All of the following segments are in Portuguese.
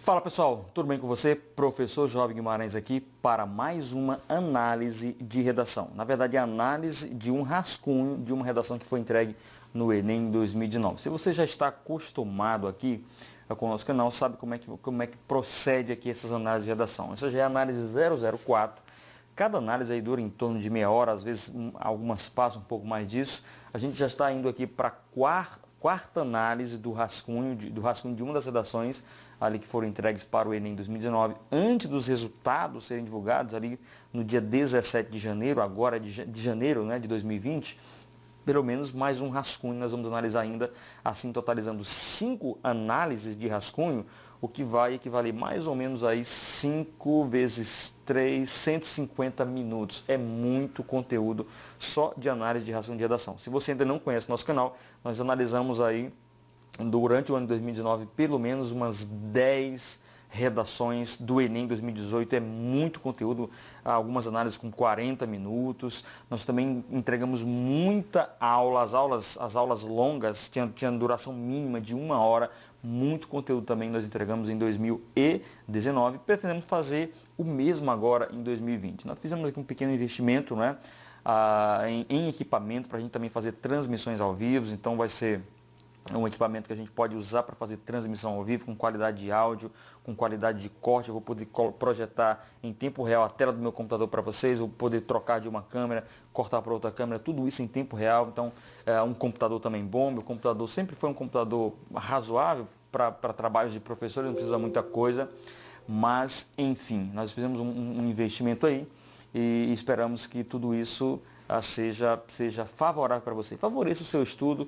Fala pessoal, tudo bem com você? Professor Job Guimarães aqui para mais uma análise de redação. Na verdade, a análise de um rascunho de uma redação que foi entregue no Enem 2019. Se você já está acostumado aqui com o nosso canal, sabe como é que procede aqui essas análises de redação. Essa já é a análise 004. Cada análise aí dura em torno de meia hora, às vezes algumas passam um pouco mais disso. A gente já está indo aqui para a quarta análise do rascunho de uma das redações ali que foram entregues para o Enem 2019, antes dos resultados serem divulgados ali no dia 17 de janeiro, agora de janeiro, né, de 2020. Pelo menos mais um rascunho nós vamos analisar ainda, assim totalizando 5 análises de rascunho, o que vai equivaler mais ou menos aí 5 vezes 3, 150 minutos. É muito conteúdo só de análise de rascunho de redação. Se você ainda não conhece nosso canal, nós analisamos aí durante o ano de 2019 pelo menos umas 10 redações do Enem 2018, é muito conteúdo, algumas análises com 40 minutos. Nós também entregamos muita aula, as aulas longas tinham duração mínima de 1 hora, muito conteúdo também nós entregamos em 2019, pretendemos fazer o mesmo agora em 2020. Nós fizemos aqui um pequeno investimento, né, em equipamento para a gente também fazer transmissões ao vivo, então vai ser um equipamento que a gente pode usar para fazer transmissão ao vivo, com qualidade de áudio, com qualidade de corte. Eu vou poder projetar em tempo real a tela do meu computador para vocês, eu vou poder trocar de uma câmera, cortar para outra câmera, tudo isso em tempo real. Então, um computador também bom. Meu computador sempre foi um computador razoável para trabalhos de professor, não precisa muita coisa. Mas, enfim, nós fizemos um investimento aí e esperamos que tudo isso seja favorável para você, favoreça o seu estudo,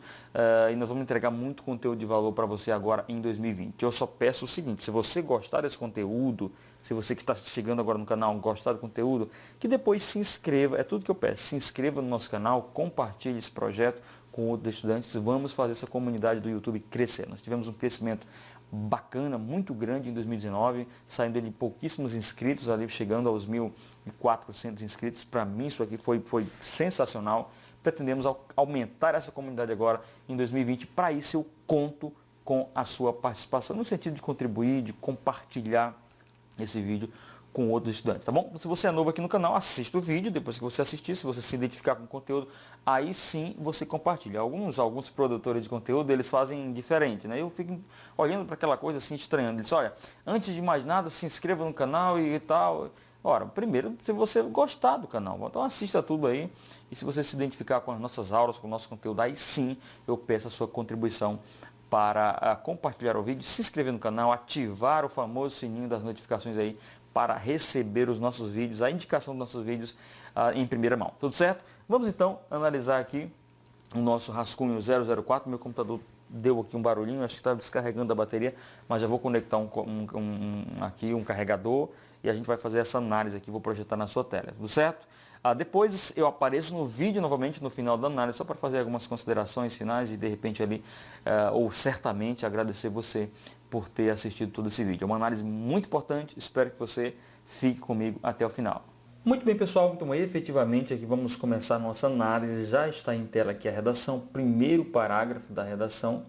e nós vamos entregar muito conteúdo de valor para você agora em 2020. Eu só peço o seguinte: se você gostar desse conteúdo, se você que está chegando agora no canal gostar do conteúdo, que depois se inscreva, é tudo que eu peço, se inscreva no nosso canal, compartilhe esse projeto com outros estudantes, vamos fazer essa comunidade do YouTube crescer. Nós tivemos um crescimento bacana, muito grande em 2019, saindo de pouquíssimos inscritos ali, chegando aos 1.400 inscritos. Para mim isso aqui foi sensacional. Pretendemos aumentar essa comunidade agora em 2020. Para isso eu conto com a sua participação, no sentido de contribuir, de compartilhar esse vídeo com outros estudantes, tá bom? Se você é novo aqui no canal, assista o vídeo. Depois que você assistir, se você se identificar com o conteúdo, aí sim você compartilha. Alguns produtores de conteúdo, eles fazem diferente, né? Eu fico olhando para aquela coisa assim, estranhando. Eles, olha, antes de mais nada, se inscreva no canal e tal. Ora, primeiro, se você gostar do canal, então assista tudo aí. E se você se identificar com as nossas aulas, com o nosso conteúdo, aí sim eu peço a sua contribuição para compartilhar o vídeo, se inscrever no canal, ativar o famoso sininho das notificações aí, para receber os nossos vídeos, a indicação dos nossos vídeos em primeira mão. Tudo certo? Vamos então analisar aqui o nosso rascunho 004. Meu computador deu aqui um barulhinho, acho que está descarregando a bateria, mas já vou conectar aqui um carregador e a gente vai fazer essa análise aqui, vou projetar na sua tela. Tudo certo? Depois eu apareço no vídeo novamente no final da análise, só para fazer algumas considerações finais e de repente ali, ou certamente agradecer você por ter assistido todo esse vídeo. É uma análise muito importante, espero que você fique comigo até o final. Muito bem, pessoal, então efetivamente aqui vamos começar a nossa análise. Já está em tela aqui a redação, primeiro parágrafo da redação,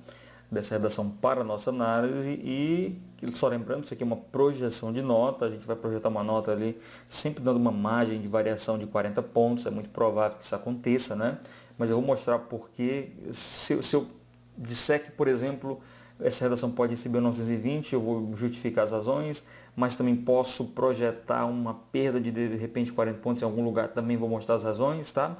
dessa redação para a nossa análise. E só lembrando, isso aqui é uma projeção de nota, a gente vai projetar uma nota ali, sempre dando uma margem de variação de 40 pontos, é muito provável que isso aconteça, né? Mas eu vou mostrar porque, se eu disser que, por exemplo, essa redação pode receber 920, eu vou justificar as razões, mas também posso projetar uma perda de repente 40 pontos em algum lugar, também vou mostrar as razões, tá?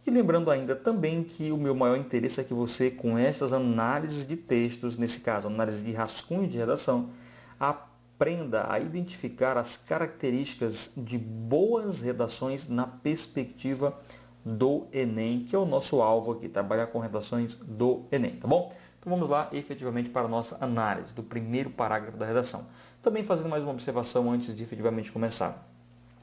E lembrando ainda também que o meu maior interesse é que você, com estas análises de textos, nesse caso, análise de rascunho de redação, aprenda a identificar as características de boas redações na perspectiva do Enem, que é o nosso alvo aqui, trabalhar com redações do Enem, tá bom? Então vamos lá efetivamente para a nossa análise do primeiro parágrafo da redação. Também fazendo mais uma observação antes de efetivamente começar.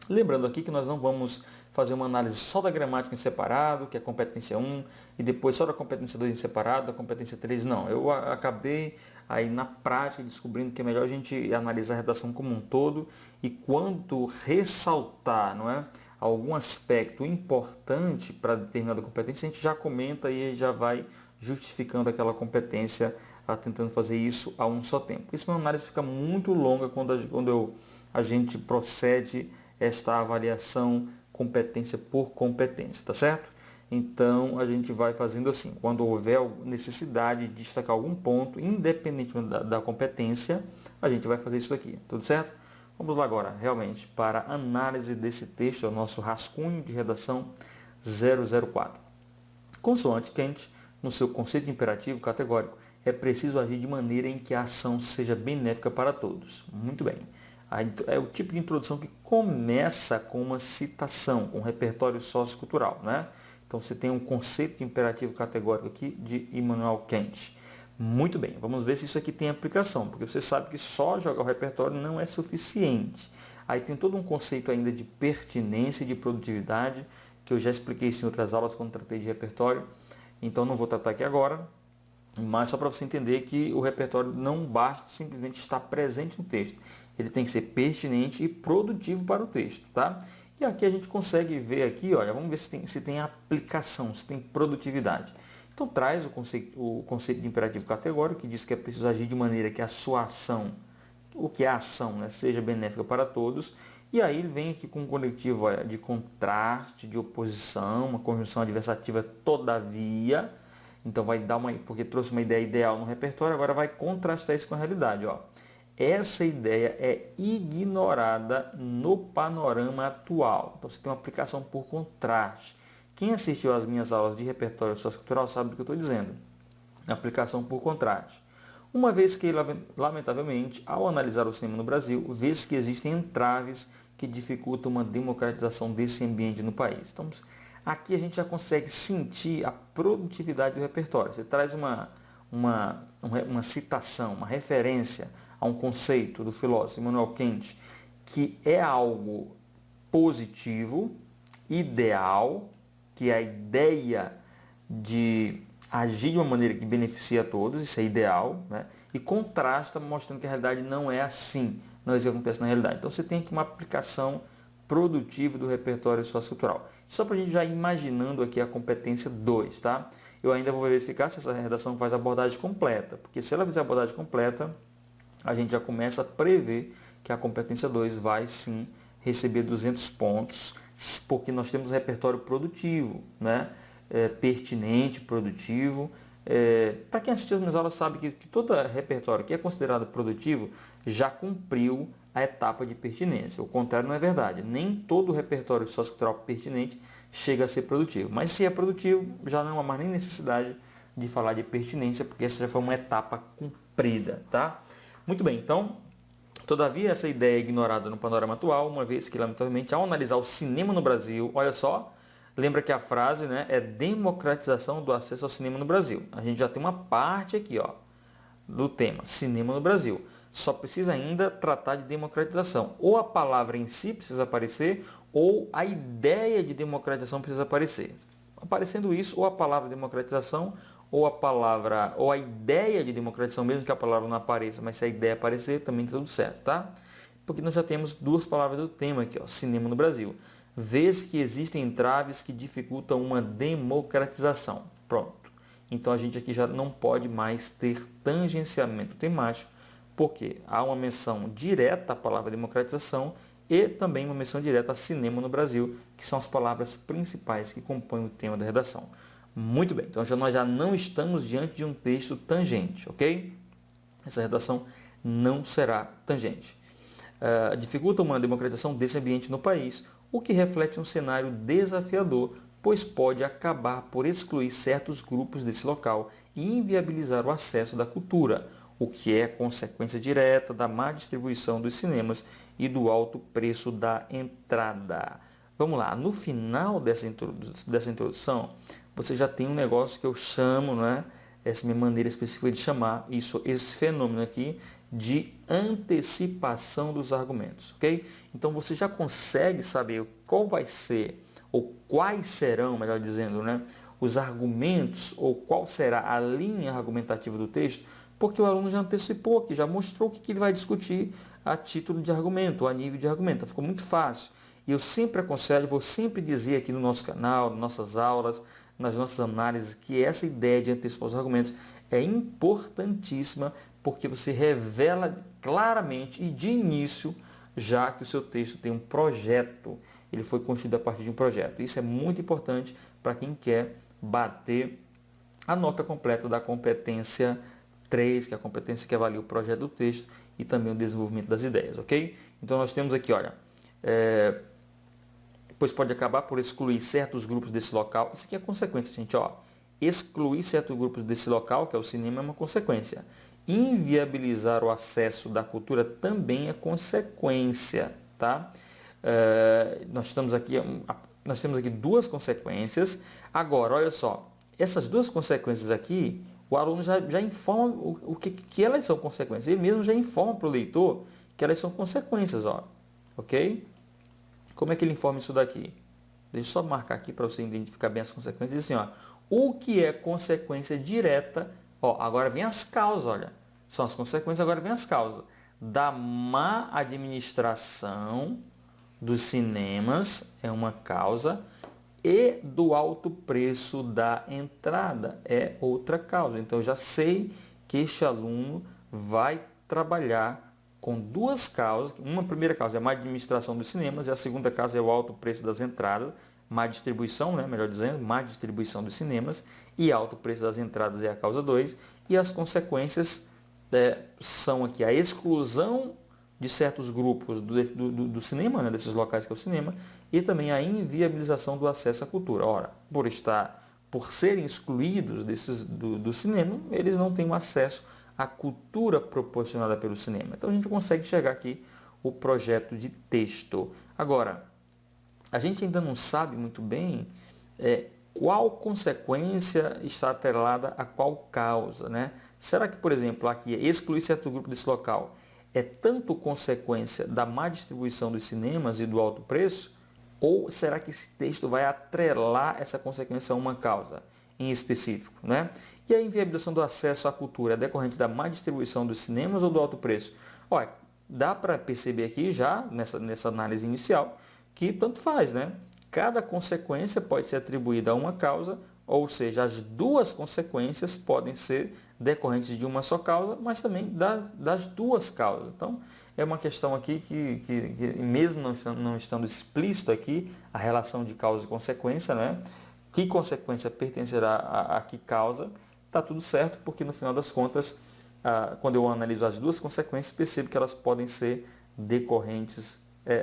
Lembrando aqui que nós não vamos fazer uma análise só da gramática em separado, que é a competência 1, e depois só da competência 2 em separado, da competência 3, não. Eu acabei aí na prática descobrindo que é melhor a gente analisar a redação como um todo e quando ressaltar, não é, algum aspecto importante para determinada competência, a gente já comenta e já vai justificando aquela competência tentando fazer isso a um só tempo. Porque senão a análise fica muito longa quando a gente procede esta avaliação competência por competência, tá certo? Então a gente vai fazendo assim, quando houver necessidade de destacar algum ponto, independentemente da competência, a gente vai fazer isso aqui, tudo certo? Vamos lá agora, realmente, para a análise desse texto, é o nosso rascunho de redação 004. Consoante Kant, no seu conceito imperativo categórico, é preciso agir de maneira em que a ação seja benéfica para todos. Muito bem. É o tipo de introdução que começa com uma citação, com um repertório sociocultural, né? Então você tem um conceito de imperativo categórico aqui de Immanuel Kant. Muito bem, vamos ver se isso aqui tem aplicação, porque você sabe que só jogar o repertório não é suficiente. Aí tem todo um conceito ainda de pertinência e de produtividade, que eu já expliquei isso em outras aulas quando tratei de repertório, então não vou tratar aqui agora, mas só para você entender que o repertório não basta simplesmente estar presente no texto, ele tem que ser pertinente e produtivo para o texto, tá? E aqui a gente consegue ver aqui, olha, vamos ver se tem aplicação, se tem produtividade. Então traz o conceito de imperativo categórico, que diz que é preciso agir de maneira que a sua ação, o que é a ação, né, seja benéfica para todos. E aí ele vem aqui com um conectivo de contraste, de oposição, uma conjunção adversativa todavia. Então vai dar porque trouxe uma ideia ideal no repertório, agora vai contrastar isso com a realidade, ó. Essa ideia é ignorada no panorama atual. Então você tem uma aplicação por contraste. Quem assistiu às minhas aulas de repertório sociocultural sabe do que eu estou dizendo. Aplicação por contraste. Uma vez que, lamentavelmente, ao analisar o cinema no Brasil, vê-se que existem entraves que dificultam uma democratização desse ambiente no país. Então, aqui a gente já consegue sentir a produtividade do repertório. Você traz uma citação, uma referência a um conceito do filósofo Immanuel Kant, que é algo positivo, ideal, que é a ideia de agir de uma maneira que beneficia a todos, isso é ideal, né? E contrasta mostrando que a realidade não é assim, não é isso que acontece na realidade. Então você tem aqui uma aplicação produtiva do repertório sociocultural. Só para a gente já ir imaginando aqui a competência 2, tá? Eu ainda vou verificar se essa redação faz a abordagem completa, porque se ela fizer a abordagem completa, a gente já começa a prever que a competência 2 vai sim receber 200 pontos, porque nós temos um repertório produtivo, né? Pertinente, produtivo. Para quem assistiu as minhas aulas sabe que todo repertório que é considerado produtivo já cumpriu a etapa de pertinência. O contrário não é verdade. Nem todo repertório sociocultural pertinente chega a ser produtivo. Mas se é produtivo, já não há mais nem necessidade de falar de pertinência, porque essa já foi uma etapa cumprida, tá? Muito bem, então, todavia essa ideia é ignorada no panorama atual, uma vez que, lamentavelmente, ao analisar o cinema no Brasil, olha só, lembra que a frase, né, é democratização do acesso ao cinema no Brasil. A gente já tem uma parte aqui, ó, do tema, cinema no Brasil. Só precisa ainda tratar de democratização. Ou a palavra em si precisa aparecer, ou a ideia de democratização precisa aparecer. Aparecendo isso, ou a palavra democratização, ou a ideia de democratização, mesmo que a palavra não apareça, mas se a ideia aparecer, também está tudo certo, tá? Porque nós já temos duas palavras do tema aqui, ó, cinema no Brasil. Vê-se que existem entraves que dificultam uma democratização. Pronto. Então a gente aqui já não pode mais ter tangenciamento temático, porque há uma menção direta à palavra democratização e também uma menção direta a cinema no Brasil, que são as palavras principais que compõem o tema da redação. Muito bem, então nós já não estamos diante de um texto tangente, ok? Essa redação não será tangente. Dificulta uma democratização desse ambiente no país, o que reflete um cenário desafiador, pois pode acabar por excluir certos grupos desse local e inviabilizar o acesso da cultura, o que é consequência direta da má distribuição dos cinemas e do alto preço da entrada. Vamos lá, no final dessa introdução, você já tem um negócio que eu chamo, né, essa minha maneira específica de chamar esse fenômeno aqui de antecipação dos argumentos, ok? Então você já consegue saber qual vai ser, ou quais serão, melhor dizendo, né, os argumentos, ou qual será a linha argumentativa do texto, porque o aluno já antecipou aqui, já mostrou o que ele vai discutir a título de argumento, a nível de argumento. Ficou muito fácil. E eu sempre aconselho, vou sempre dizer aqui no nosso canal, nas nossas aulas, nas nossas análises, que essa ideia de antecipar os argumentos é importantíssima porque você revela claramente e de início já que o seu texto tem um projeto, ele foi construído a partir de um projeto. Isso é muito importante para quem quer bater a nota completa da competência 3, que é a competência que avalia o projeto do texto e também o desenvolvimento das ideias, ok? Então nós temos aqui, olha, pois pode acabar por excluir certos grupos desse local. Isso aqui é consequência, gente, ó. Excluir certos grupos desse local, que é o cinema, é uma consequência. Inviabilizar o acesso da cultura também é consequência, tá? Nós temos aqui duas consequências. Agora, olha só, essas duas consequências aqui, o aluno já informa que elas são consequências. Ele mesmo já informa para o leitor que elas são consequências, ó, ok? Como é que ele informa isso daqui? Deixa eu só marcar aqui para você identificar bem as consequências. Assim, ó, o que é consequência direta, ó, agora vem as causas, olha. São as consequências, agora vem as causas. Da má administração dos cinemas é uma causa e do alto preço da entrada é outra causa. Então, eu já sei que este aluno vai trabalhar com duas causas. Uma primeira causa é a má administração dos cinemas e a segunda causa é o alto preço das entradas, má distribuição, né, melhor dizendo, má distribuição dos cinemas e alto preço das entradas é a causa 2. E as consequências são aqui a exclusão de certos grupos do cinema, né, desses locais que é o cinema, e também a inviabilização do acesso à cultura. Ora, por serem excluídos do cinema, eles não têm um acesso à cultura proporcionada pelo cinema. Então a gente consegue chegar aqui o projeto de texto. Agora, a gente ainda não sabe muito bem qual consequência está atrelada a qual causa, né? Será que, por exemplo, aqui excluir certo grupo desse local é tanto consequência da má distribuição dos cinemas e do alto preço? Ou será que esse texto vai atrelar essa consequência a uma causa em específico, né? E a inviabilização do acesso à cultura é decorrente da má distribuição dos cinemas ou do alto preço? Olha, dá para perceber aqui já, nessa análise inicial, que tanto faz, né? Cada consequência pode ser atribuída a uma causa, ou seja, as duas consequências podem ser decorrentes de uma só causa, mas também das duas causas. Então, é uma questão aqui que mesmo não estando explícito aqui, a relação de causa e consequência, né? Que consequência pertencerá a que causa, está tudo certo, porque no final das contas, quando eu analiso as duas consequências, percebo que elas podem ser decorrentes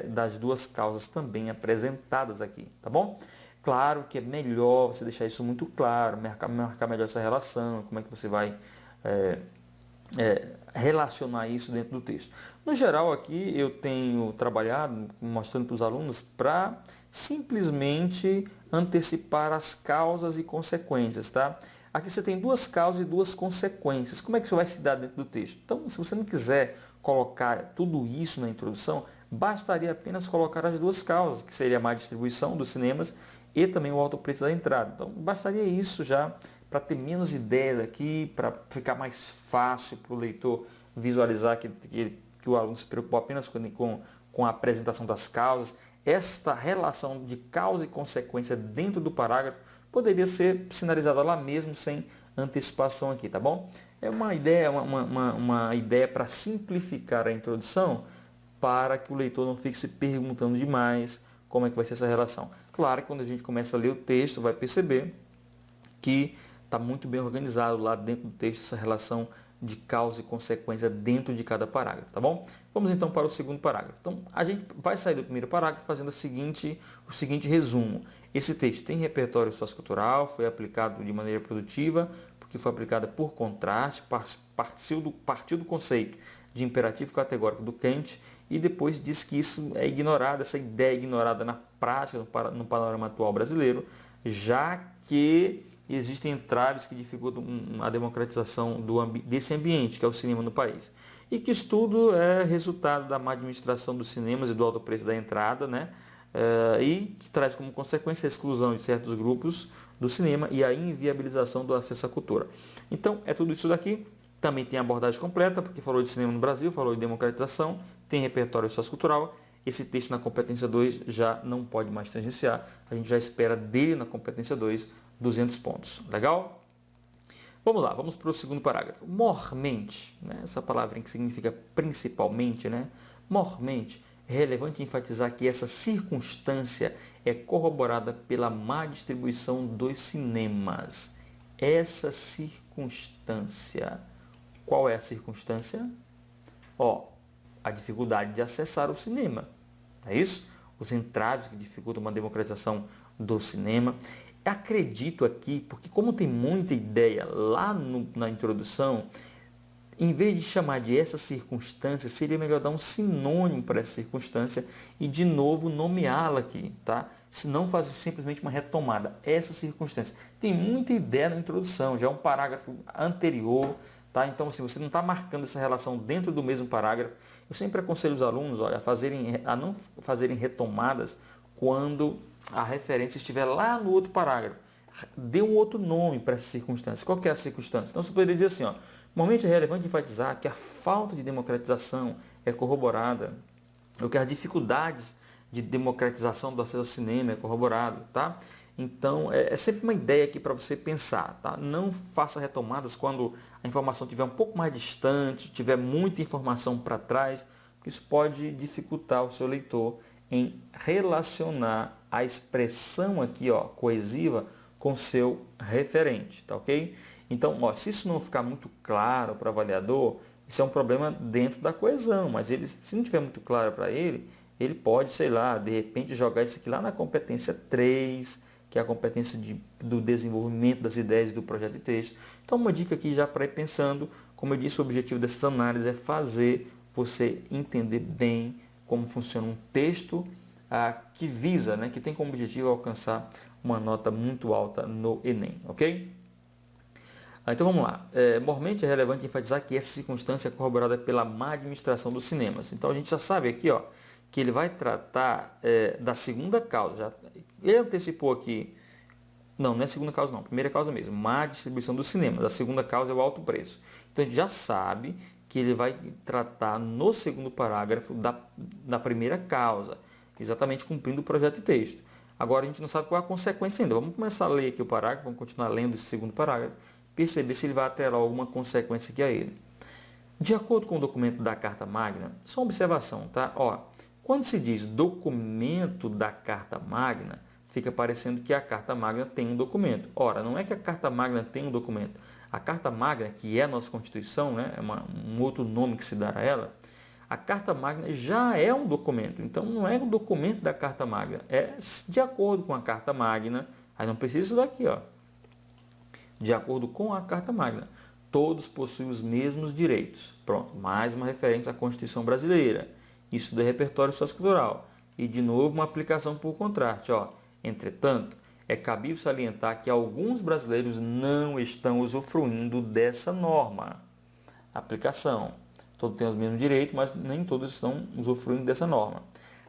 das duas causas também apresentadas aqui, tá bom? Claro que é melhor você deixar isso muito claro, marcar melhor essa relação, como é que você vai relacionar isso dentro do texto. No geral, aqui eu tenho trabalhado, mostrando para os alunos, para simplesmente antecipar as causas e consequências, tá? Aqui você tem duas causas e duas consequências. Como é que isso vai se dar dentro do texto? Então, se você não quiser colocar tudo isso na introdução, bastaria apenas colocar as duas causas, que seria a má distribuição dos cinemas e também o alto preço da entrada. Então, bastaria isso já para ter menos ideias aqui, para ficar mais fácil para o leitor visualizar que o aluno se preocupou apenas com a apresentação das causas. Esta relação de causa e consequência dentro do parágrafo poderia ser sinalizada lá mesmo, sem antecipação aqui, tá bom? É uma ideia para simplificar a introdução, para que o leitor não fique se perguntando demais como é que vai ser essa relação. Claro que quando a gente começa a ler o texto, vai perceber que está muito bem organizado lá dentro do texto essa relação de causa e consequência dentro de cada parágrafo, tá bom? Vamos então para o segundo parágrafo. Então, a gente vai sair do primeiro parágrafo fazendo o seguinte resumo. Esse texto tem repertório sociocultural, foi aplicado de maneira produtiva, porque foi aplicada por contraste, partiu do conceito de imperativo categórico do Kant, e depois diz que isso é ignorado, essa ideia é ignorada na prática, no panorama atual brasileiro, já que existem entraves que dificultam a democratização desse ambiente, que é o cinema no país. E que isso tudo é resultado da má administração dos cinemas e do alto preço da entrada, né? E que traz como consequência a exclusão de certos grupos do cinema e a inviabilização do acesso à cultura. Então, é tudo isso daqui. Também tem a abordagem completa, porque falou de cinema no Brasil, falou de democratização, tem repertório sociocultural. Esse texto na competência 2 já não pode mais tangenciar. A gente já espera dele na competência 2 200 pontos. Legal? Vamos lá, vamos para o segundo parágrafo. Mormente, né, essa palavra que significa principalmente, né, mormente, é relevante enfatizar que essa circunstância é corroborada pela má distribuição dos cinemas. Essa circunstância, qual é a circunstância? Ó, a dificuldade de acessar o cinema, é isso? Os entraves que dificultam uma democratização do cinema. Acredito aqui, porque como tem muita ideia lá na introdução, em vez de chamar de essa circunstância, seria melhor dar um sinônimo para essa circunstância e de novo nomeá-la aqui, tá? Se não fazer simplesmente uma retomada, essa circunstância. Tem muita ideia na introdução, já é um parágrafo anterior, tá? Então, se você não está marcando essa relação dentro do mesmo parágrafo, eu sempre aconselho os alunos, olha, a não fazerem retomadas quando a referência estiver lá no outro parágrafo. Dê um outro nome para essa circunstância. Qual que é a circunstância? Então, você poderia dizer assim, ó, normalmente é relevante enfatizar que a falta de democratização é corroborada, ou que as dificuldades de democratização do acesso ao cinema é corroborado, tá? Então, é sempre uma ideia aqui para você pensar, tá? Não faça retomadas quando a informação estiver um pouco mais distante, tiver muita informação para trás, porque isso pode dificultar o seu leitor em relacionar a expressão aqui, ó, coesiva com seu referente, tá ok? Então, ó, se isso não ficar muito claro para o avaliador, isso é um problema dentro da coesão, mas se não tiver muito claro para ele, ele pode, sei lá, de repente jogar isso aqui lá na competência 3, que é a competência do desenvolvimento das ideias do projeto de texto. Então, uma dica aqui já para ir pensando, como eu disse, o objetivo dessas análises é fazer você entender bem como funciona um texto que visa, né, que tem como objetivo alcançar uma nota muito alta no Enem, ok? Então vamos lá. Mormente é relevante enfatizar que essa circunstância é corroborada pela má administração dos cinemas. Então a gente já sabe aqui, ó, que ele vai tratar da segunda causa. Ele antecipou aqui, não é a segunda causa não, primeira causa mesmo, má distribuição dos cinemas. A segunda causa é o alto preço. Então a gente já sabe que ele vai tratar no segundo parágrafo da primeira causa, exatamente cumprindo o projeto de texto. Agora a gente não sabe qual é a consequência ainda. Vamos começar a ler aqui o parágrafo, vamos continuar lendo esse segundo parágrafo, perceber se ele vai atrelar alguma consequência aqui a ele. De acordo com o documento da Carta Magna, só uma observação, tá? Ó, quando se diz documento da Carta Magna, fica parecendo que a Carta Magna tem um documento. Ora, não é que a Carta Magna tem um documento. A Carta Magna, que é a nossa Constituição, né, é um outro nome que se dá a ela, a Carta Magna já é um documento. Então, não é um documento da Carta Magna. É de acordo com a Carta Magna. Aí não precisa isso daqui, ó. De acordo com a Carta Magna, todos possuem os mesmos direitos. Pronto, mais uma referência à Constituição brasileira. Isso do repertório sociocultural. E, de novo, uma aplicação por contraste. Ó. Entretanto, é cabível salientar que alguns brasileiros não estão usufruindo dessa norma. Aplicação. Todos têm os mesmos direitos, mas nem todos estão usufruindo dessa norma.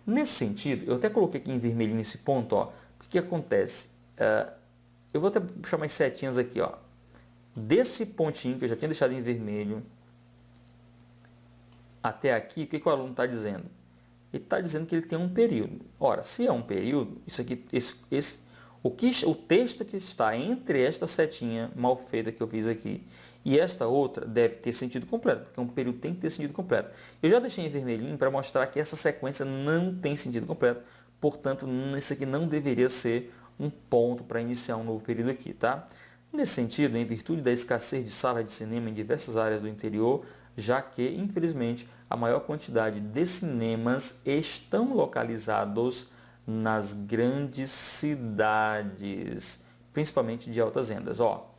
Nesse sentido, eu até coloquei aqui em vermelho nesse ponto, ó, o que acontece? Eu vou até chamar as setinhas aqui, ó. Desse pontinho que eu já tinha deixado em vermelho até aqui, o que o aluno está dizendo? Ele está dizendo que ele tem um período. Ora, se é um período, isso aqui, o texto que está entre esta setinha mal feita que eu fiz aqui e esta outra deve ter sentido completo, porque um período tem que ter sentido completo. Eu já deixei em vermelhinho para mostrar que essa sequência não tem sentido completo, portanto, isso aqui não deveria ser um ponto para iniciar um novo período aqui, tá? Nesse sentido, em virtude da escassez de salas de cinema em diversas áreas do interior, já que, infelizmente, a maior quantidade de cinemas estão localizados nas grandes cidades, principalmente de altas rendas. Ó,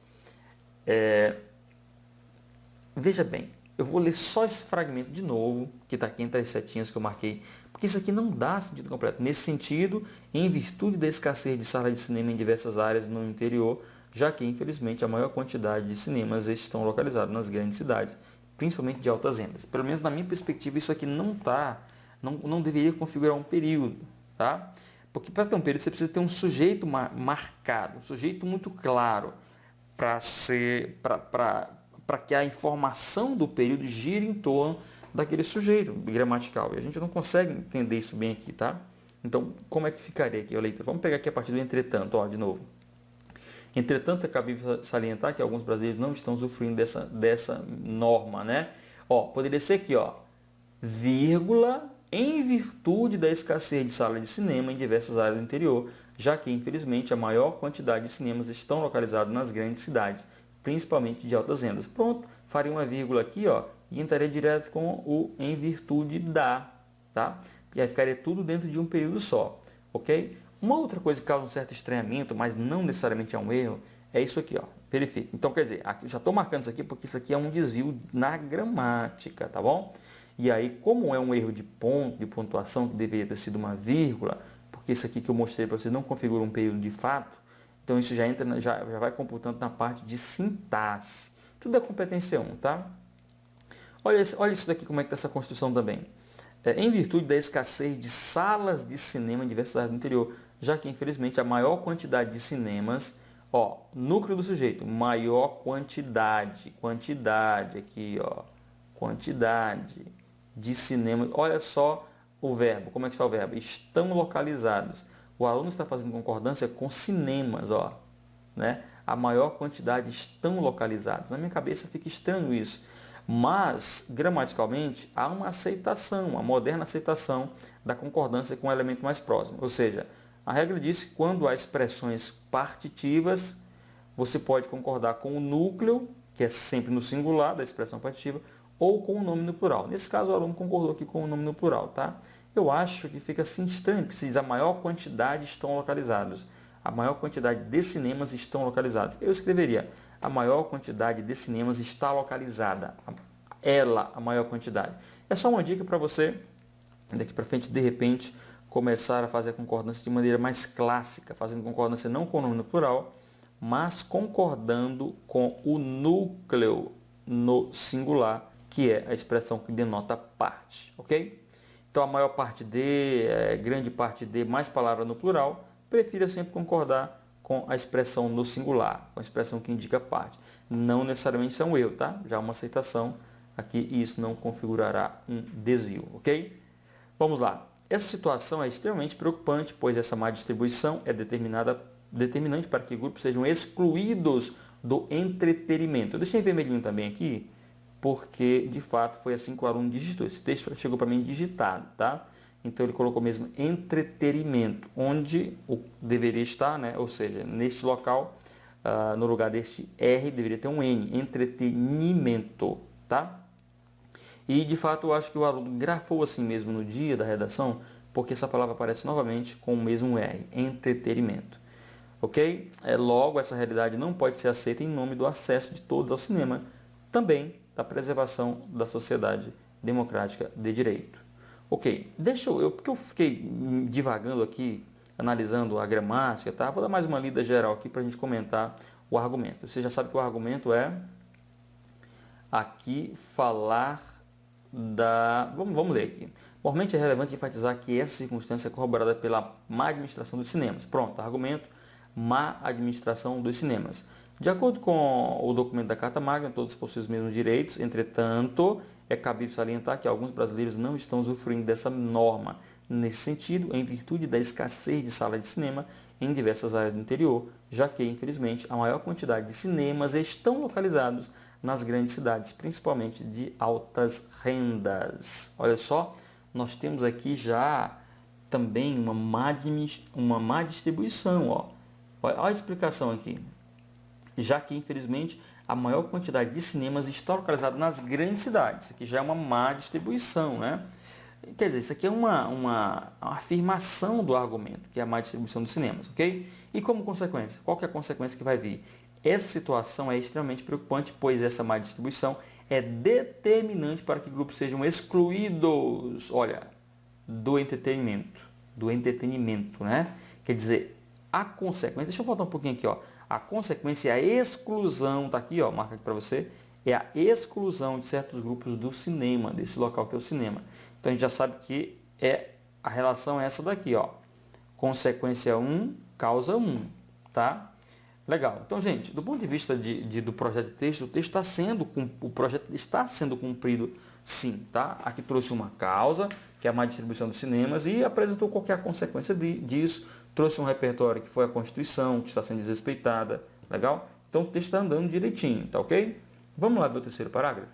veja bem, eu vou ler só esse fragmento de novo, que está aqui entre as setinhas que eu marquei, porque isso aqui não dá sentido completo. Nesse sentido, em virtude da escassez de salas de cinema em diversas áreas no interior, já que, infelizmente, a maior quantidade de cinemas estão localizados nas grandes cidades, principalmente de altas rendas. Pelo menos na minha perspectiva, isso aqui não deveria configurar um período, tá? Porque para ter um período você precisa ter um sujeito marcado, um sujeito muito claro para que a informação do período gire em torno daquele sujeito gramatical. E a gente não consegue entender isso bem aqui, tá? Então, como é que ficaria aqui, leitor? Vamos pegar aqui a partir do entretanto, ó, de novo. Entretanto, é cabível salientar que alguns brasileiros não estão usufruindo dessa norma, né? Ó, poderia ser aqui, ó, vírgula, em virtude da escassez de salas de cinema em diversas áreas do interior, já que, infelizmente, a maior quantidade de cinemas estão localizados nas grandes cidades, principalmente de altas rendas. Pronto, faria uma vírgula aqui, ó, e entraria direto com o em virtude da, tá? E aí ficaria tudo dentro de um período só, ok? Uma outra coisa que causa um certo estranhamento, mas não necessariamente é um erro, é isso aqui, ó. Verifique. Então, quer dizer, aqui, já estou marcando isso aqui porque isso aqui é um desvio na gramática, tá bom? E aí, como é um erro de ponto, de pontuação, que deveria ter sido uma vírgula, porque isso aqui que eu mostrei para você não configura um período de fato, então isso já entra, já vai computando na parte de sintaxe. Tudo é competência 1, tá? Olha isso daqui, como é que está essa construção também. Em virtude da escassez de salas de cinema em diversas áreas do interior, já que, infelizmente, a maior quantidade de cinemas, ó, núcleo do sujeito, maior quantidade aqui, ó, quantidade de cinemas, olha só o verbo, como é que está o verbo? Estão localizados. O aluno está fazendo concordância com cinemas, ó, né? A maior quantidade estão localizados. Na minha cabeça fica estranho isso. Mas, gramaticalmente, há uma aceitação, uma moderna aceitação da concordância com o elemento mais próximo. Ou seja, a regra diz que quando há expressões partitivas, você pode concordar com o núcleo, que é sempre no singular da expressão partitiva, ou com o nome no plural. Nesse caso, o aluno concordou aqui com o nome no plural, tá? Eu acho que fica assim estranho, porque se diz a maior quantidade estão localizados. A maior quantidade de cinemas estão localizados. Eu escreveria, a maior quantidade de cinemas está localizada. Ela, a maior quantidade. É só uma dica para você, daqui para frente, de repente, começar a fazer a concordância de maneira mais clássica, fazendo concordância não com o nome no plural, mas concordando com o núcleo no singular, que é a expressão que denota parte, ok? Então, a maior parte de, grande parte de, mais palavra no plural, prefira sempre concordar com a expressão no singular, com a expressão que indica parte. Não necessariamente isso é um erro, tá? Já uma aceitação aqui e isso não configurará um desvio, ok? Vamos lá. Essa situação é extremamente preocupante, pois essa má distribuição é determinante para que grupos sejam excluídos do entretenimento. Eu deixei em vermelhinho também aqui, porque de fato foi assim que o aluno digitou. Esse texto chegou para mim digitado, tá? Então ele colocou mesmo entretenimento, onde deveria estar, né? Ou seja, neste local, no lugar deste R, deveria ter um N, entretenimento, tá? E de fato eu acho que o aluno grafou assim mesmo no dia da redação, porque essa palavra aparece novamente com o mesmo R, entretenimento. Ok? Logo, essa realidade não pode ser aceita em nome do acesso de todos ao cinema, também da preservação da sociedade democrática de direito. Ok, porque eu fiquei divagando aqui, analisando a gramática, tá? Vou dar mais uma lida geral aqui para a gente comentar o argumento. Você já sabe que o argumento é aqui falar da... Vamos ler aqui. Normalmente é relevante enfatizar que essa circunstância é corroborada pela má administração dos cinemas. Pronto, argumento, má administração dos cinemas. De acordo com o documento da Carta Magna, todos possuem os mesmos direitos, entretanto, é cabível salientar que alguns brasileiros não estão usufruindo dessa norma. Nesse sentido, em virtude da escassez de salas de cinema em diversas áreas do interior, já que, infelizmente, a maior quantidade de cinemas estão localizados nas grandes cidades, principalmente de altas rendas. Olha só, nós temos aqui já também uma má distribuição. Ó. Olha a explicação aqui. Já que, infelizmente, a maior quantidade de cinemas está localizada nas grandes cidades. Isso aqui já é uma má distribuição, né? Quer dizer, isso aqui é uma afirmação do argumento, que é a má distribuição dos cinemas, ok? E como consequência? Qual que é a consequência que vai vir? Essa situação é extremamente preocupante, pois essa má distribuição é determinante para que grupos sejam excluídos, olha, do entretenimento, né? Quer dizer, a consequência, deixa eu voltar um pouquinho aqui, ó. A consequência é a exclusão, tá aqui, ó, marca aqui para você, é a exclusão de certos grupos do cinema, desse local que é o cinema. Então a gente já sabe que a relação é essa daqui, ó. Consequência 1, causa 1, tá? Legal. Então, gente, do ponto de vista do projeto de texto, o projeto está sendo cumprido sim, tá? Aqui trouxe uma causa, que é a má distribuição dos cinemas, e apresentou qualquer consequência disso. Trouxe um repertório que foi a Constituição, que está sendo desrespeitada, Legal? Então o texto está andando direitinho, tá ok? Vamos lá ver o terceiro parágrafo?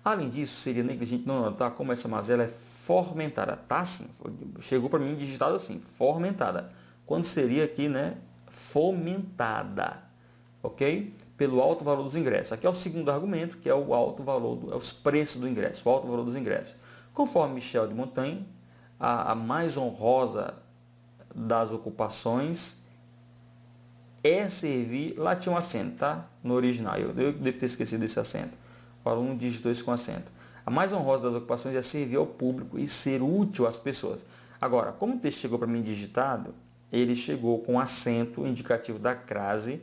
Além disso, seria negligente não notar como essa mazela é fomentada. Tá assim, chegou para mim digitado assim, fomentada. Quando seria aqui, né, fomentada, ok? Pelo alto valor dos ingressos. Aqui é o segundo argumento, que é o alto valor, é os preços do ingresso, o alto valor dos ingressos. Conforme Michel de Montaigne, a mais honrosa das ocupações é servir, lá tinha um acento, tá? No original, eu devo ter esquecido esse acento. O aluno digitou isso com acento. A mais honrosa das ocupações é servir ao público e ser útil às pessoas. Agora, como o texto chegou para mim digitado, ele chegou com acento indicativo da crase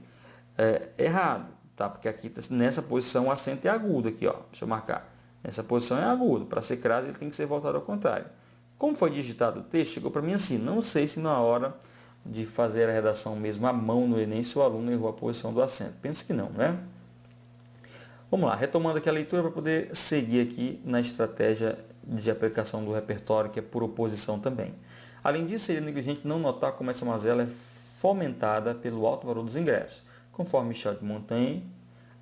errado, tá? Porque aqui nessa posição o acento é agudo aqui, ó. Deixa eu marcar. Nessa posição é agudo. Para ser crase ele tem que ser voltado ao contrário. Como foi digitado o texto, chegou para mim assim. Não sei se na hora de fazer a redação mesmo à mão no Enem, se o aluno errou a posição do acento. Penso que não, né? Vamos lá, retomando aqui a leitura para poder seguir aqui na estratégia de aplicação do repertório, que é por oposição também. Além disso, seria negligente não notar como essa mazela é fomentada pelo alto valor dos ingressos. Conforme Michel de Montaigne,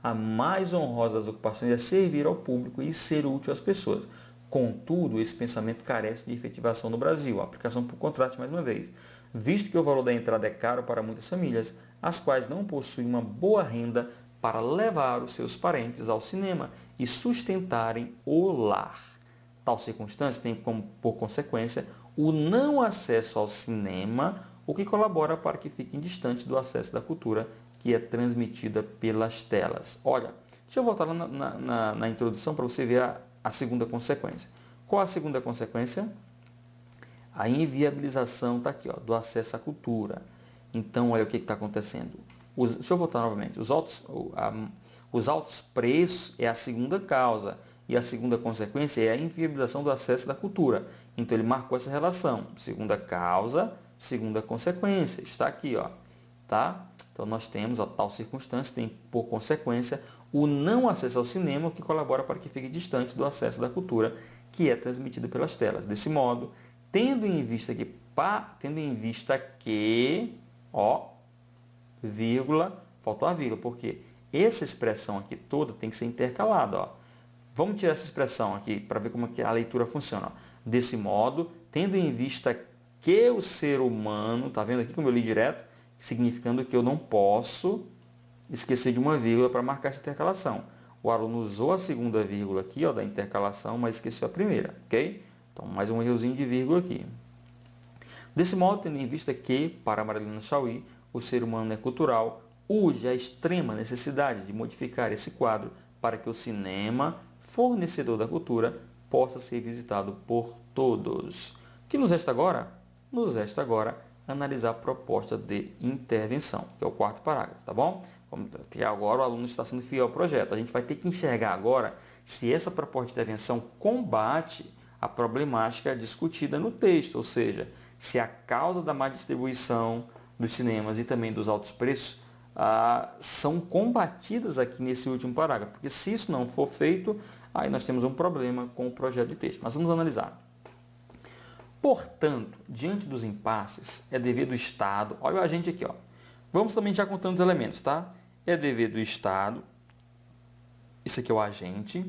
a mais honrosa das ocupações é servir ao público e ser útil às pessoas. Contudo, esse pensamento carece de efetivação no Brasil. A aplicação por contraste, mais uma vez. Visto que o valor da entrada é caro para muitas famílias, as quais não possuem uma boa renda para levar os seus parentes ao cinema e sustentarem o lar. Tal circunstância tem como, por consequência, o não acesso ao cinema, o que colabora para que fiquem distantes do acesso da cultura que é transmitida pelas telas. Olha, deixa eu voltar lá na introdução para você ver a segunda consequência. Qual a segunda consequência? A inviabilização está aqui, ó, do acesso à cultura. Então, olha o que está acontecendo. Deixa eu voltar novamente. Os altos preços é a segunda causa. E a segunda consequência é a inviabilização do acesso da cultura. Então, ele marcou essa relação. Segunda causa, segunda consequência. Está aqui, ó. Tá? Então, nós temos a tal circunstância, tem por consequência o não acesso ao cinema, o que colabora para que fique distante do acesso da cultura que é transmitida pelas telas. Desse modo, tendo em vista que, ó, vírgula, faltou a vírgula, porque essa expressão aqui toda tem que ser intercalada, ó. Vamos tirar essa expressão aqui para ver como que a leitura funciona. Ó. Desse modo, tendo em vista que o ser humano, tá vendo aqui como eu li direto, significando que eu não posso esquecer de uma vírgula para marcar essa intercalação. O aluno usou a segunda vírgula aqui, ó, da intercalação, mas esqueceu a primeira, ok? Então, mais um errozinho de vírgula aqui. Desse modo, tendo em vista que, para Marilena Chauí, o ser humano é cultural, urge a extrema necessidade de modificar esse quadro para que o cinema, fornecedor da cultura, possa ser visitado por todos. O que nos resta agora? Nos resta agora analisar a proposta de intervenção, que é o quarto parágrafo, tá bom? Até agora o aluno está sendo fiel ao projeto. A gente vai ter que enxergar agora se essa proposta de intervenção combate a problemática discutida no texto, ou seja, se a causa da má distribuição dos cinemas e também dos altos preços são combatidas aqui nesse último parágrafo. Porque se isso não for feito, aí nós temos um problema com o projeto de texto. Mas vamos analisar. Portanto, diante dos impasses, é dever do Estado... Olha a gente aqui, ó. Vamos também já contando os elementos, tá? É dever do Estado, isso aqui é o agente,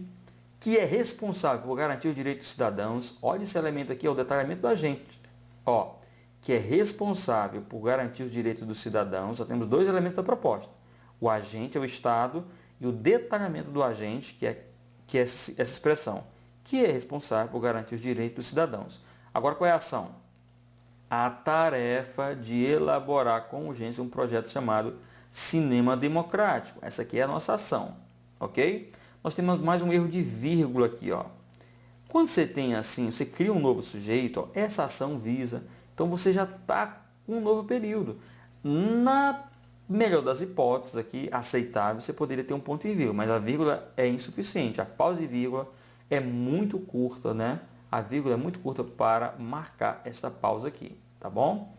que é responsável por garantir os direitos dos cidadãos. Olha esse elemento aqui, é o detalhamento do agente. Ó, que é responsável por garantir os direitos dos cidadãos. Só temos dois elementos da proposta. O agente é o Estado e o detalhamento do agente, que é essa expressão, que é responsável por garantir os direitos dos cidadãos. Agora, qual é a ação? A tarefa de elaborar com urgência um projeto chamado Cinema Democrático. Essa aqui é a nossa ação, ok? Nós temos mais um erro de vírgula aqui, ó. Quando você tem assim, você cria um novo sujeito, ó, essa ação visa, então você já está com um novo período. Na melhor das hipóteses aqui, aceitável, você poderia ter um ponto e vírgula, mas a vírgula é insuficiente. A pausa e vírgula é muito curta, né? A vírgula é muito curta para marcar esta pausa aqui, tá bom?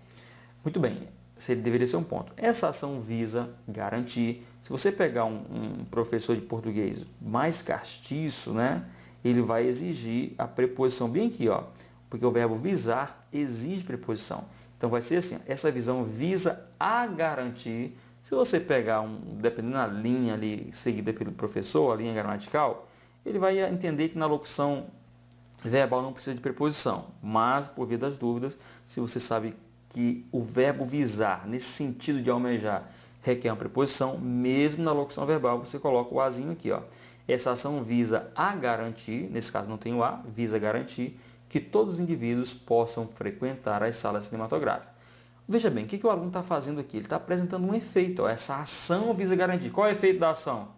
Muito bem, deveria ser um ponto. Essa ação visa garantir, se você pegar um professor de português mais castiço, né? Ele vai exigir a preposição bem aqui, ó, porque o verbo visar exige preposição. Então vai ser assim, essa visão visa a garantir Se você pegar, dependendo da linha ali seguida pelo professor, a linha gramatical, ele vai entender que na locução verbal não precisa de preposição, mas, por via das dúvidas, se você sabe que o verbo visar, nesse sentido de almejar, requer uma preposição, mesmo na locução verbal, você coloca o azinho aqui, ó. Essa ação visa a garantir, nesse caso não tem o a, visa garantir que todos os indivíduos possam frequentar as salas cinematográficas. Veja bem, o que o aluno está fazendo aqui? Ele está apresentando um efeito, ó. Essa ação visa garantir. Qual é o efeito da ação?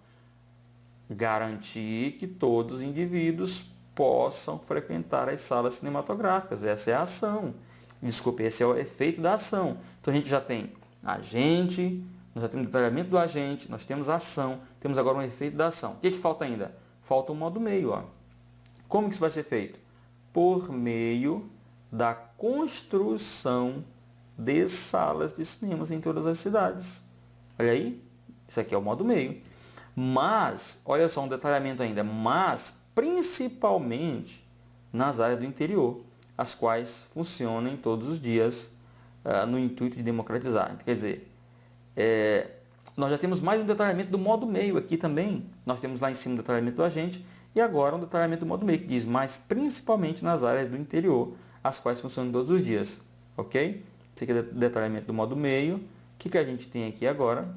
Garantir que todos os indivíduos possam frequentar as salas cinematográficas. Essa é a ação. Desculpe, esse é o efeito da ação. Então a gente já tem agente, nós já temos o detalhamento do agente, nós temos a ação, temos agora um efeito da ação. O que falta ainda? Falta o modo meio. Ó. Como que isso vai ser feito? Por meio da construção de salas de cinemas em todas as cidades. Olha aí, isso aqui é o modo meio. Mas, olha só um detalhamento ainda, mas principalmente nas áreas do interior, as quais funcionam todos os dias no intuito de democratizar. Quer dizer, nós já temos mais um detalhamento do modo meio aqui também. Nós temos lá em cima o detalhamento do agente e agora um detalhamento do modo meio, que diz mais principalmente nas áreas do interior, as quais funcionam todos os dias. Ok? Esse aqui é o detalhamento do modo meio. O que a gente tem aqui agora?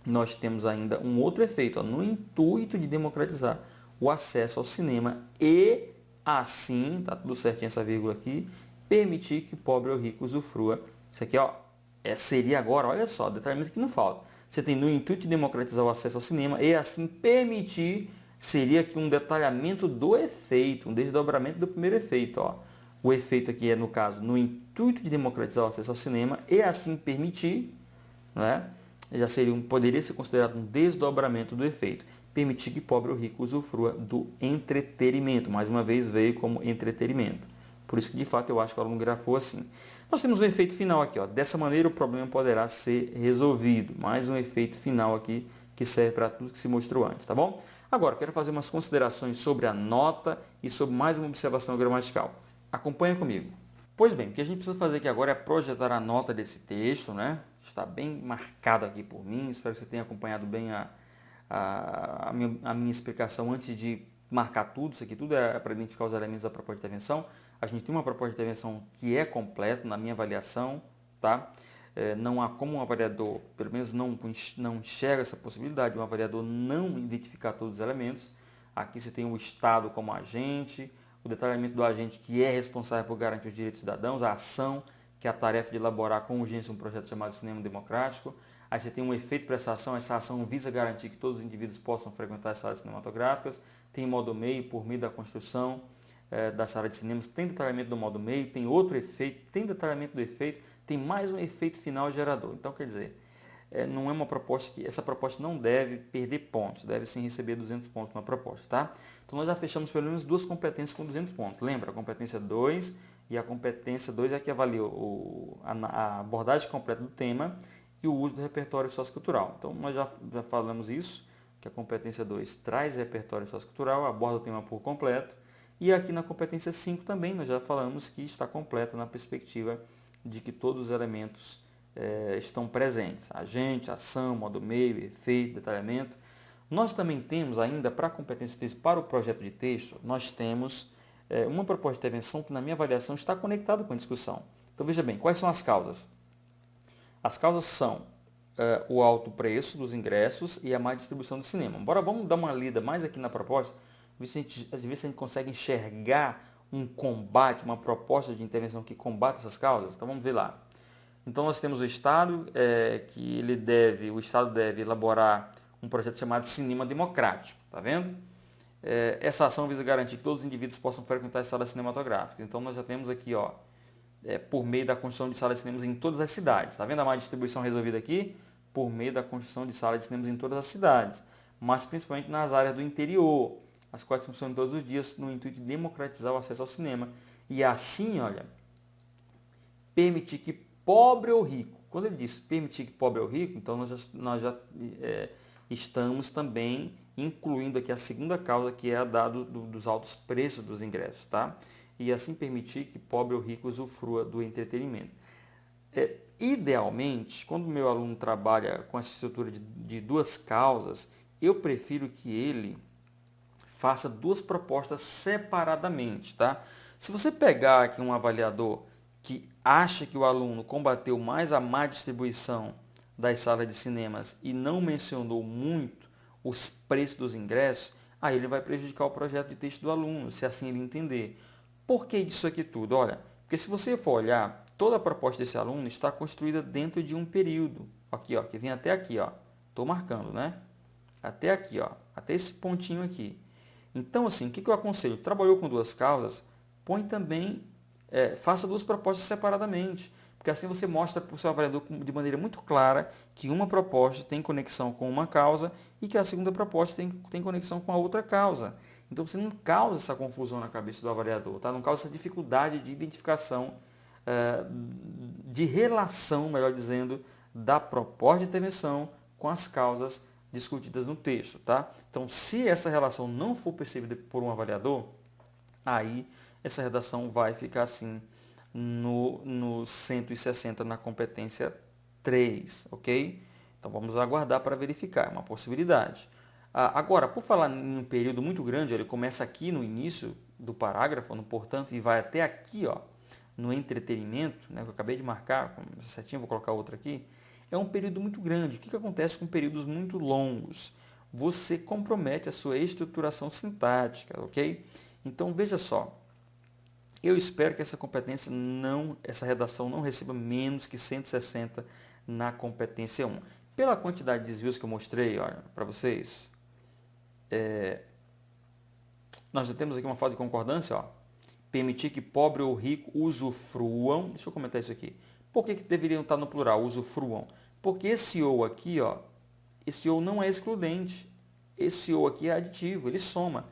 Nós temos ainda um outro efeito, ó, no intuito de democratizar o acesso ao cinema e, assim, tá tudo certinho essa vírgula aqui, permitir que pobre ou rico usufrua. Isso aqui, ó, seria agora, olha só, detalhamento que não falta. Você tem no intuito de democratizar o acesso ao cinema e, assim, permitir, seria aqui um detalhamento do efeito, um desdobramento do primeiro efeito, ó. O efeito aqui é, no caso, no intuito de democratizar o acesso ao cinema e, assim, permitir, né? Já poderia ser considerado um desdobramento do efeito. Permitir que pobre ou rico usufrua do entretenimento. Mais uma vez veio como entretenimento. Por isso que, de fato, eu acho que o aluno grafou assim. Nós temos um efeito final aqui. Ó. Dessa maneira, o problema poderá ser resolvido. Mais um efeito final aqui que serve para tudo que se mostrou antes, tá bom? Agora, quero fazer umas considerações sobre a nota e sobre mais uma observação gramatical. Acompanha comigo. Pois bem, o que a gente precisa fazer aqui agora é projetar a nota desse texto, né? Está bem marcado aqui por mim. Espero que você tenha acompanhado bem a minha explicação antes de marcar tudo. Isso aqui tudo é para identificar os elementos da proposta de intervenção. A gente tem uma proposta de intervenção que é completa na minha avaliação, tá? Não há como um avaliador, pelo menos não enxerga essa possibilidade de um avaliador não identificar todos os elementos. Aqui você tem o Estado como agente, o detalhamento do agente que é responsável por garantir os direitos dos cidadãos, a ação, que é a tarefa de elaborar com urgência um projeto chamado Cinema Democrático. Aí você tem um efeito para essa ação visa garantir que todos os indivíduos possam frequentar as salas cinematográficas, tem modo meio, por meio da construção da sala de cinemas, tem detalhamento do modo meio, tem outro efeito, tem detalhamento do efeito, tem mais um efeito final gerador. Então, quer dizer, não é uma proposta que, essa proposta não deve perder pontos, deve sim receber 200 pontos na proposta, tá? Então, nós já fechamos pelo menos duas competências com 200 pontos. Lembra, a competência 2 e a competência 2 é que avalia a abordagem completa do tema e o uso do repertório sociocultural. Então, nós já falamos isso, que a competência 2 traz repertório sociocultural, aborda o tema por completo. E aqui na competência 5 também nós já falamos que está completa na perspectiva de que todos os elementos estão presentes. Agente, ação, modo meio, efeito, detalhamento. Nós também temos ainda para a competência 3, para o projeto de texto, nós temos uma proposta de intervenção que na minha avaliação está conectada com a discussão. Então veja bem, quais são as causas? As causas são o alto preço dos ingressos e a má distribuição do cinema. Bora, vamos dar uma lida mais aqui na proposta, ver se a gente consegue enxergar um combate, uma proposta de intervenção que combate essas causas. Então vamos ver lá. Então nós temos o Estado, o Estado deve elaborar um projeto chamado Cinema Democrático, tá vendo? Essa ação visa garantir que todos os indivíduos possam frequentar as salas cinematográficas. Então nós já temos aqui, ó, por meio da construção de salas de cinemas em todas as cidades. Tá vendo a má distribuição resolvida aqui? Por meio da construção de salas de cinemas em todas as cidades, mas principalmente nas áreas do interior, as quais funcionam todos os dias no intuito de democratizar o acesso ao cinema. E assim, olha, permitir que pobre ou rico, quando ele diz permitir que pobre ou rico, então nós já estamos também incluindo aqui a segunda causa, que é a dos altos preços dos ingressos, tá? E assim permitir que pobre ou rico usufrua do entretenimento. Idealmente, quando o meu aluno trabalha com essa estrutura de duas causas, eu prefiro que ele faça duas propostas separadamente, tá? Se você pegar aqui um avaliador que acha que o aluno combateu mais a má distribuição das salas de cinemas e não mencionou muito os preços dos ingressos, aí ele vai prejudicar o projeto de texto do aluno, se assim ele entender. Por que disso aqui tudo? Olha, porque se você for olhar, toda a proposta desse aluno está construída dentro de um período. Aqui, ó, que vem até aqui, ó. Estou marcando, né? Até aqui, ó. Até esse pontinho aqui. Então, assim, o que eu aconselho? Trabalhou com duas causas, põe também, faça duas propostas separadamente. Porque assim você mostra para o seu avaliador de maneira muito clara que uma proposta tem conexão com uma causa e que a segunda proposta tem conexão com a outra causa. Então você não causa essa confusão na cabeça do avaliador, tá? Não causa essa dificuldade de identificação, de relação, melhor dizendo, da proposta de intervenção com as causas discutidas no texto, tá? Então, se essa relação não for percebida por um avaliador, aí essa redação vai ficar assim no 160 na competência 3, ok? Então, vamos aguardar para verificar, é uma possibilidade. Agora, por falar em um período muito grande, ele começa aqui no início do parágrafo, no portanto, e vai até aqui, ó, no entretenimento, né, que eu acabei de marcar, com certinho, vou colocar outra aqui, é um período muito grande. O que acontece com períodos muito longos? Você compromete a sua estruturação sintática, ok? Então, veja só, eu espero que essa competência essa redação não receba menos que 160 na competência 1. Pela quantidade de desvios que eu mostrei, olha, para vocês, nós já temos aqui uma falta de concordância, ó. Permitir que pobre ou rico usufruam. Deixa eu comentar isso aqui. Por que deveriam estar no plural, usufruam? Porque esse ou aqui, ó, esse ou não é excludente. Esse ou aqui é aditivo, ele soma.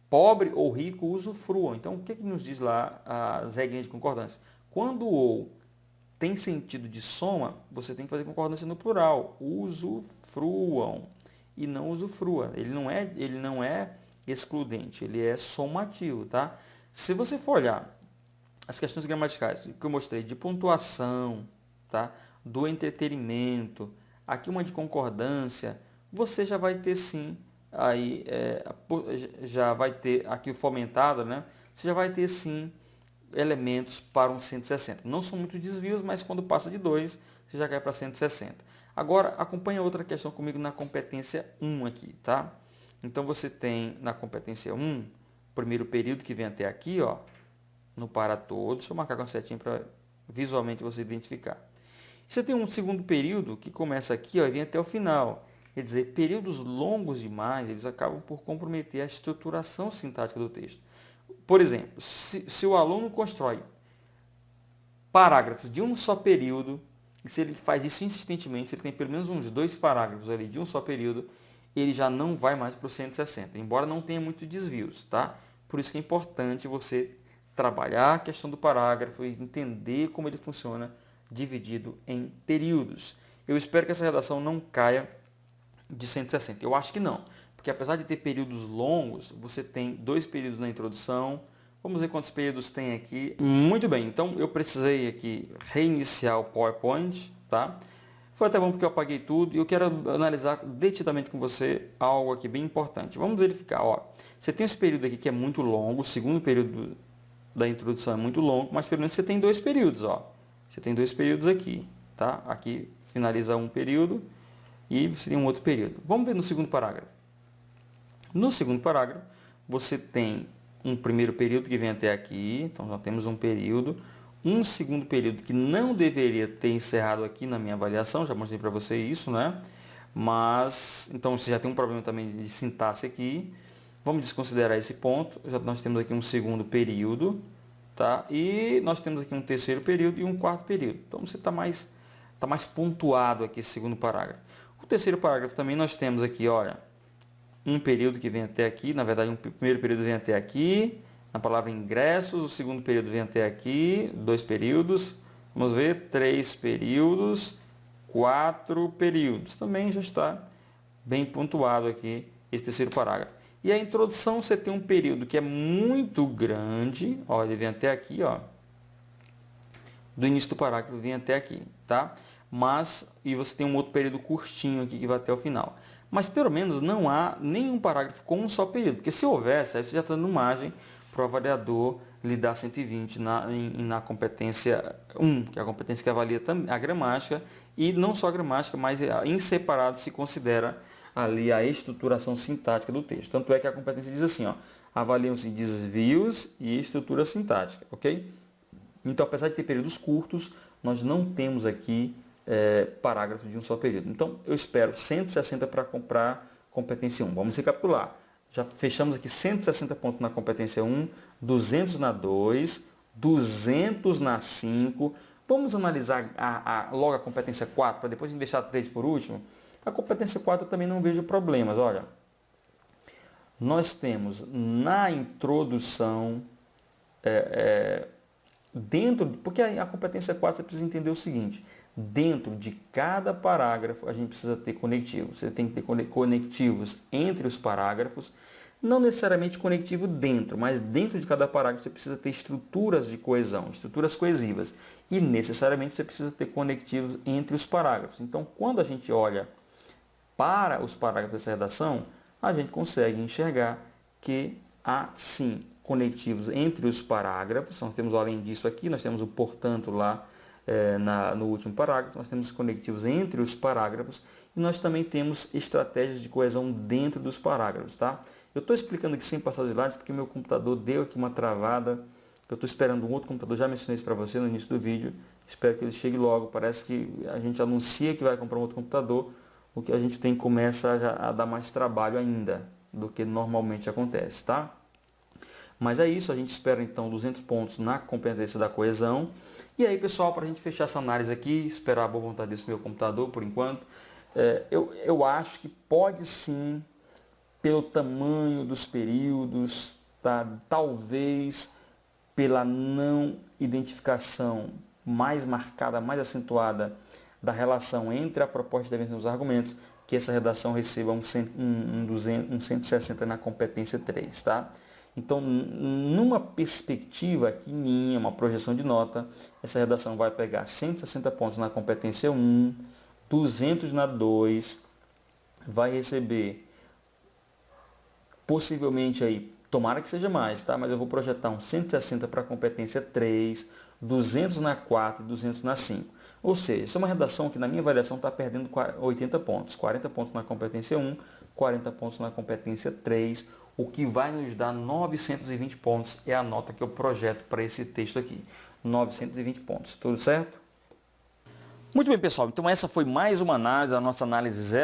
Pobre ou rico usufruam. Então, o que nos diz lá as regrinhas de concordância? Quando o ou tem sentido de soma, você tem que fazer concordância no plural. Usufruam e não usufrua. Ele não é excludente, ele é somativo, tá? Se você for olhar as questões gramaticais que eu mostrei de pontuação, tá? Do entretenimento, aqui uma de concordância, você já vai ter sim, aí já vai ter aqui o fomentado, né? Você já vai ter sim elementos para um 160. Não são muitos desvios, mas quando passa de 2, você já cai para 160. Agora, acompanha outra questão comigo na competência 1 aqui, tá? Então, você tem na competência 1, primeiro período que vem até aqui, ó, no para todos. Deixa eu marcar com a setinha para visualmente você identificar. Você tem um segundo período que começa aqui, ó, e vem até o final. Quer dizer, períodos longos demais, eles acabam por comprometer a estruturação sintática do texto. Por exemplo, se o aluno constrói parágrafos de um só período, e se ele faz isso insistentemente, se ele tem pelo menos uns 2 parágrafos ali de um só período, ele já não vai mais para o 160, embora não tenha muitos desvios, tá? Por isso que é importante você trabalhar a questão do parágrafo e entender como ele funciona dividido em períodos. Eu espero que essa redação não caia de 160. Eu acho que não, porque apesar de ter períodos longos, você tem 2 períodos na introdução. Vamos ver quantos períodos tem aqui. Muito bem, então eu precisei aqui reiniciar o PowerPoint, tá? Foi até bom porque eu apaguei tudo e eu quero analisar detidamente com você algo aqui bem importante. Vamos verificar, ó. Você tem esse período aqui que é muito longo, o segundo período da introdução é muito longo, mas pelo menos você tem 2 períodos, ó. Você tem 2 períodos aqui, tá? Aqui finaliza um período e você tem um outro período. Vamos ver no segundo parágrafo. No segundo parágrafo, você tem um primeiro período que vem até aqui, então já temos um período, um segundo período que não deveria ter encerrado aqui na minha avaliação, já mostrei para você isso, né? Mas, então você já tem um problema também de sintaxe aqui, vamos desconsiderar esse ponto, nós temos aqui um segundo período, tá? E nós temos aqui um terceiro período e um quarto período, então você está mais pontuado aqui esse segundo parágrafo. O terceiro parágrafo também nós temos aqui, olha, um período que vem até aqui, na verdade, um primeiro período vem até aqui, na palavra ingressos, o segundo período vem até aqui, 2 períodos, vamos ver, 3 períodos, 4 períodos. Também já está bem pontuado aqui esse terceiro parágrafo. E a introdução, você tem um período que é muito grande, ó, ele vem até aqui, ó, do início do parágrafo vem até aqui, tá? E você tem um outro período curtinho aqui que vai até o final. Mas pelo menos não há nenhum parágrafo com um só período, porque se houvesse, aí você já está dando margem para o avaliador lhe dar 120 na competência 1, que é a competência que avalia a gramática, e não só a gramática, mas em separado se considera ali a estruturação sintática do texto. Tanto é que a competência diz assim, ó, avaliam-se desvios e estrutura sintática, ok? Então, apesar de ter períodos curtos, nós não temos aqui parágrafo de um só período. Então, eu espero 160 para comprar competência 1. Vamos recapitular. Já fechamos aqui 160 pontos na competência 1, 200 na 2, 200 na 5. Vamos analisar logo a competência 4, para depois a gente deixar a 3 por último. A competência 4 eu também não vejo problemas. Olha, nós temos na introdução, porque a competência 4 você precisa entender o seguinte, dentro de cada parágrafo a gente precisa ter conectivos. Você tem que ter conectivos entre os parágrafos, não necessariamente conectivo dentro, mas dentro de cada parágrafo você precisa ter estruturas de coesão, estruturas coesivas. E necessariamente você precisa ter conectivos entre os parágrafos. Então, quando a gente olha para os parágrafos dessa redação, a gente consegue enxergar que há sim conectivos entre os parágrafos. Nós temos, além disso aqui, nós temos o portanto lá no último parágrafo, nós temos conectivos entre os parágrafos e nós também temos estratégias de coesão dentro dos parágrafos, tá? Eu estou explicando aqui sem passar os slides porque meu computador deu aqui uma travada. Eu estou esperando um outro computador, já mencionei isso para você no início do vídeo. Espero que ele chegue logo. Parece que a gente anuncia que vai comprar um outro computador, o que a gente tem começa a dar mais trabalho ainda do que normalmente acontece, tá? Mas é isso, a gente espera então 200 pontos na competência da coesão. E aí, pessoal, para a gente fechar essa análise aqui, esperar a boa vontade desse meu computador por enquanto, eu acho que pode sim, pelo tamanho dos períodos, tá? Talvez pela não identificação mais marcada, mais acentuada da relação entre a proposta e os argumentos, que essa redação receba um 160 na competência 3, tá? Então, numa perspectiva aqui minha, uma projeção de nota, essa redação vai pegar 160 pontos na competência 1, 200 na 2, vai receber possivelmente aí, tomara que seja mais, tá? Mas eu vou projetar um 160 para a competência 3, 200 na 4 e 200 na 5. Ou seja, essa é uma redação que na minha avaliação está perdendo 80 pontos. 40 pontos na competência 1, 40 pontos na competência 3, o que vai nos dar 920 pontos é a nota que eu projeto para esse texto aqui. 920 pontos, tudo certo? Muito bem, pessoal, então essa foi mais uma análise, a nossa análise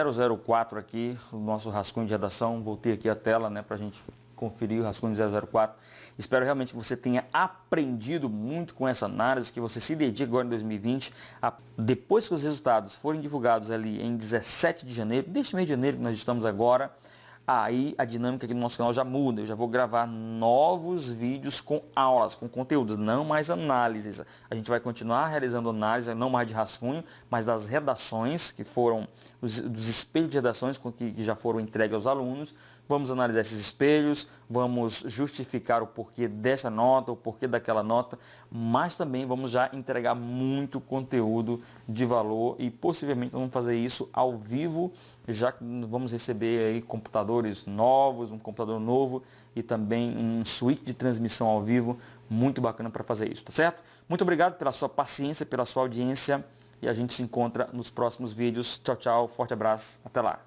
004 aqui, o nosso rascunho de redação. Voltei aqui a tela, né, para a gente conferir o rascunho 004. Espero realmente que você tenha aprendido muito com essa análise, que você se dedique agora em 2020. Depois que os resultados forem divulgados ali em 17 de janeiro, deste mês de janeiro que nós estamos agora, aí a dinâmica aqui no nosso canal já muda. Eu já vou gravar novos vídeos com aulas, com conteúdos, não mais análises. A gente vai continuar realizando análise, não mais de rascunho, mas das redações, que foram dos espelhos de redações que já foram entregues aos alunos. Vamos analisar esses espelhos, vamos justificar o porquê dessa nota, o porquê daquela nota, mas também vamos já entregar muito conteúdo de valor e possivelmente vamos fazer isso ao vivo, já que vamos receber aí computadores novos, um computador novo e também um switch de transmissão ao vivo, muito bacana para fazer isso, tá certo? Muito obrigado pela sua paciência, pela sua audiência e a gente se encontra nos próximos vídeos. Tchau, tchau, forte abraço, até lá!